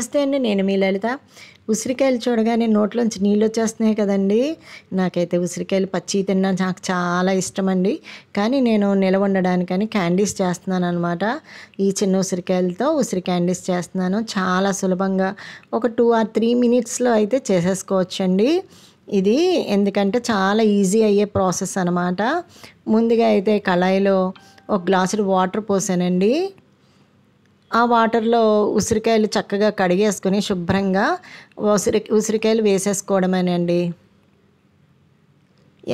నమస్తే అండి. నేను మీ లలిత. ఉసిరికాయలు చూడగానే నోట్లోంచి నీళ్ళొచ్చేస్తున్నాయి కదండీ! నాకైతే ఉసిరికాయలు పచ్చియి తినడం నాకు చాలా ఇష్టమండి. కానీ నేను నిలవ ఉండడానికని క్యాండీస్ చేస్తున్నాననమాట. ఈ చిన్న ఉసిరికాయలతో ఉసిరి క్యాండీస్ చేస్తున్నాను. చాలా సులభంగా ఒక 2 ఆర్ 3 మినిట్స్‌లో అయితే చేసేసుకోవచ్చండి. ఇది ఎందుకంటే చాలా ఈజీ అయ్యే ప్రాసెస్ అనమాట. ముందుగా అయితే కళాయిలో ఒక గ్లాసుడు వాటర్ పోసానండి. ఆ వాటర్‌లో ఉసిరికాయలు చక్కగా కడిగేసుకొని శుభ్రంగా ఉసిరికాయలు వేసేసుకోవడమేనండి.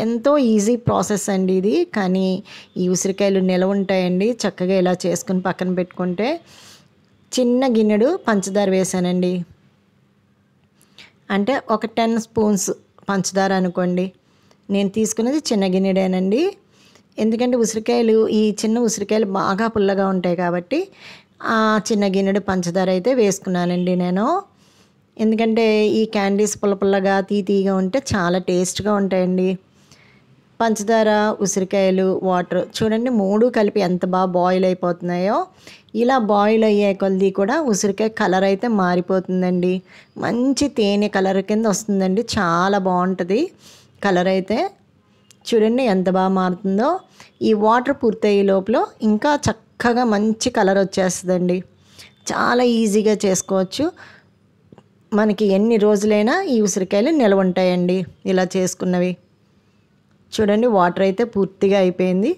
ఎంతో ఈజీ ప్రాసెస్ అండి ఇది. కానీ ఈ ఉసిరికాయలు నిలవ ఉంటాయండి. చక్కగా ఇలా చేసుకొని పక్కన పెట్టుకుంటే చిన్న గిన్నెడు పంచదార వేసానండి. అంటే ఒక 10 స్పూన్స్ పంచదార అనుకోండి. నేను తీసుకున్నది చిన్న గిన్నెడేనండి. ఎందుకంటే ఈ చిన్న ఉసిరికాయలు బాగా పుల్లగా ఉంటాయి కాబట్టి చిన్న గిన్నెడు పంచదార అయితే వేసుకున్నానండి నేను. ఎందుకంటే ఈ క్యాండీస్ పుల్ల పుల్లగా తీయగా ఉంటే చాలా టేస్ట్గా ఉంటాయండి. పంచదార, ఉసిరికాయలు, వాటర్ చూడండి 3 కలిపి ఎంత బాగా బాయిల్ అయిపోతున్నాయో. ఇలా బాయిల్ అయ్యే కొలది కూడా ఉసిరికాయ కలర్ అయితే మారిపోతుందండి. మంచి తేనె కలర్ కింద వస్తుందండి. చాలా బాగుంటుంది కలర్ అయితే. చూడండి ఎంత బాగా మారుతుందో. ఈ వాటర్ పూర్తయ్యే లోపల ఇంకా చక్కగా మంచి కలర్ వచ్చేస్తుందండి. చాలా ఈజీగా చేసుకోవచ్చు. మనకి ఎన్ని రోజులైనా ఈ ఉసిరికాయలు నిలవ ఉంటాయండి ఇలా చేసుకున్నవి. చూడండి వాటర్ అయితే పూర్తిగా అయిపోయింది.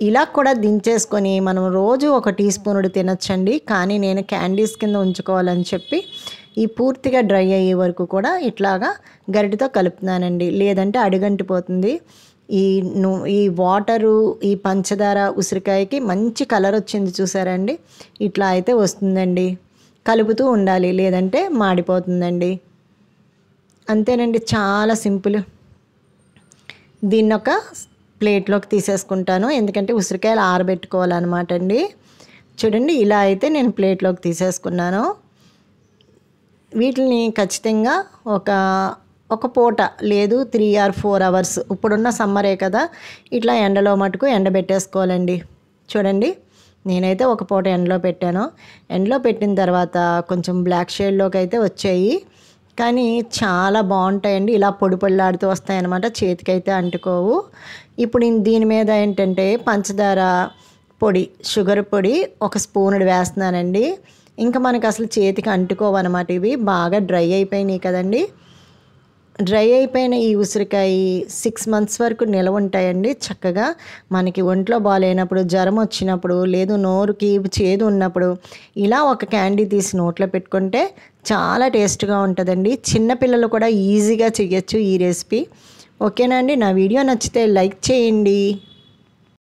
ఇలా కూడా దించేసుకొని మనం రోజు ఒక టీ స్పూనుడు తినొచ్చండి. కానీ నేను క్యాండీస్ కింద ఉంచుకోవాలని చెప్పి ఈ పూర్తిగా డ్రై అయ్యే వరకు కూడా ఇట్లాగా గరిటెతో కలుపుతున్నానండి. లేదంటే అడుగంటిపోతుంది. ఈ వాటరు, ఈ పంచదార ఉసిరికాయకి మంచి కలర్ వచ్చింది చూసారండి. ఇట్లా అయితే వస్తుందండి. కలుపుతూ ఉండాలి, లేదంటే మాడిపోతుందండి. అంతేనండి, చాలా సింపుల్. దీన్ని ఒక ప్లేట్లోకి తీసేసుకుంటాను. ఎందుకంటే ఉసిరికాయలు ఆరబెట్టుకోవాలన్నమాట అండి. చూడండి ఇలా అయితే నేను ప్లేట్లోకి తీసేసుకున్నాను. వీటిని ఖచ్చితంగా ఒక పూట లేదు 3 ఆర్ 4 అవర్స్, ఇప్పుడున్న సమ్మరే కదా, ఇట్లా ఎండలో మటుకు ఎండబెట్టేసుకోవాలండి. చూడండి నేనైతే ఒక పూట ఎండలో పెట్టాను. ఎండలో పెట్టిన తర్వాత కొంచెం బ్లాక్ షేడ్లోకి అయితే వచ్చాయి. కానీ చాలా బాగుంటాయండి. ఇలా పొడి పొడిలాడుతూ వస్తాయన్నమాట. చేతికైతే అంటుకోవు. ఇప్పుడు దీని మీద ఏంటంటే పంచదార పొడి, షుగర్ పొడి ఒక స్పూనుడు వేస్తున్నానండి. ఇంకా మనకు అసలు చేతికి అంటుకోవన్నమాట. ఇవి బాగా డ్రై అయిపోయినాయి కదండి. డ్రై అయిపోయిన ఈ ఉసిరికాయ 6 మంత్స్ వరకు నిలవ ఉంటాయండి. చక్కగా మనకి ఒంట్లో బాగాలేనప్పుడు, జ్వరం వచ్చినప్పుడు, లేదు నోరుకి చేదు ఉన్నప్పుడు ఇలా ఒక క్యాండీ తీసి నోట్లో పెట్టుకుంటే చాలా టేస్ట్గా ఉంటుందండి. చిన్నపిల్లలు కూడా ఈజీగా చేయొచ్చు ఈ రెసిపీ. ఓకేనా అండి? నా వీడియో నచ్చితే లైక్ చేయండి.